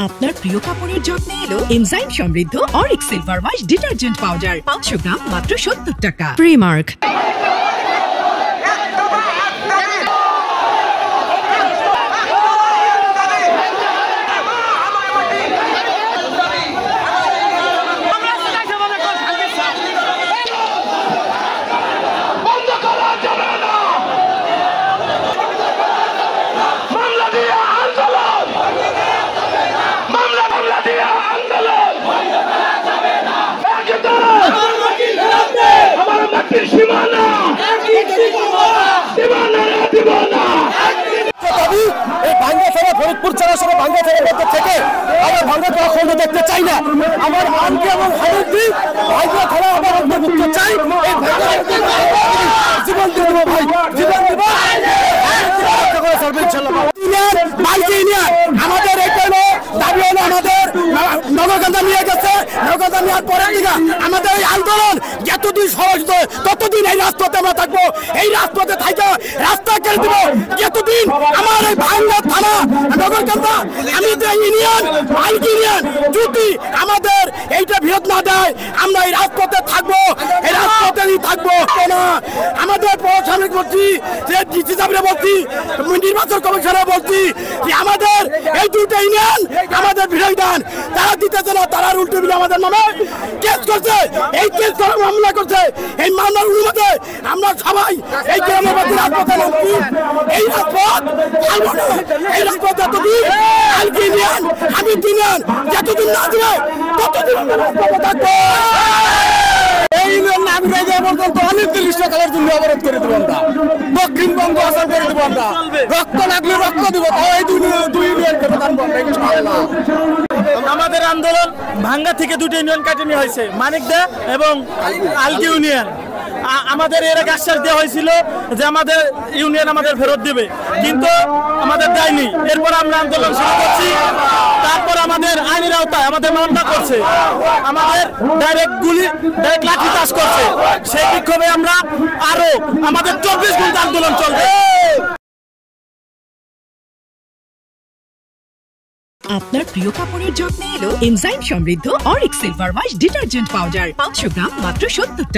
আপনার প্রিয় কাপড়ের যত্নে এলো এনজাইম সমৃদ্ধ Arik silver wash detergent powder 500 গ্রাম মাত্র 70 টাকা। প্রিমার্ক। ফরিদপুর জেলা সহ ভাঙ্গা থানার মধ্যে থেকে আমরা ভাঙ্গাকে অখণ্ড দেখতে চাই না। আমার আনকে এবং হাবিবকে ভাঙ্গা থানা আবার অন্তর্ভুক্ত চাই। এই জীবন দিয়ে দেবো ভাই, জীবন দেব আমাদের এখানে দাবি হলো আমাদের নগরকান্দা নিয়ে গেছে। নগরকান্দা নেওয়ার পরের দিকে আমাদের এই আন্দোলন যতদিন সহজ ততদিন এই রাজপথে আমরা থাকবো। এই রাজপথে থাকা রাস্তা কেড়ে দিব যতদিন আমার এই ভাঙ্গা থানা নগরকান্দা আমি ইউনিয়ন মাইক ইউনিয়ন যদি আমাদের এইটা বিরোধ না দেয় আমরা এই রাজপথে থাকবো। এই রাজপথেই থাকবো না। আমাদের প্রশাসনিক মন্ত্রী যে ডিসি সাহেবরা বলছি, নির্বাচন কমিশনে বলছি যে আমাদের এই দুটো ইউনিয়ন আমাদের বিরোধী দেন, তারা দিতেছে না, তারা উল্টো মিলে আমাদের নামে কেস করছে। এই কেস করে মামলা করছে। এই মামলার অনুমতি আমরা সবাই এই গ্রামের মধ্যে রাজপথে নামছি। এই রাজপথ ছাড়বো না। এই রাজপথ যতদিন আলকি ইউনিয়ন আমি ইউনিয়ন যতদিন না দেবে ততদিন আমরা রাজপথে থাকবো। এই ইউনিয়ন না আমি পর্যন্ত অনির্দিষ্টকালের জন্য অবরোধ করে দেবো আমরা। দক্ষিণবঙ্গ আসাম করে দেবো আমরা। রক্ত লাগলে রক্ত দেবো। তাও এই দুই ইউনিয়নকে প্রদান করবো ইনশাআল্লাহ। আমাদের আন্দোলন ভাঙ্গা থেকে দুটো ইউনিয়ন কাটে নেওয়া হয়েছে, মানিকদা এবং আলকি ইউনিয়ন। আমাদের এর আগে আশ্বাস দেওয়া হয়েছিল যে আমাদের ইউনিয়ন আমাদের ফেরত দেবে, কিন্তু আমাদের দেয়নি। এরপর আমরা আন্দোলন শুরু করছি। তারপর আমাদের আইনের আওতায় আমাদের মামলা করছে, আমাদের ডাইরেক্ট লাঠি চাষ করছে। সেই বিক্ষোভে আমরা আরো আমাদের 24 ঘন্টা আন্দোলন চলবে। আপনার প্রিয় কাপড়ের যত্নে এলো এনজাইম সমৃদ্ধ Arik silver wash detergent powder 500 গ্রাম মাত্র 70 টাকা।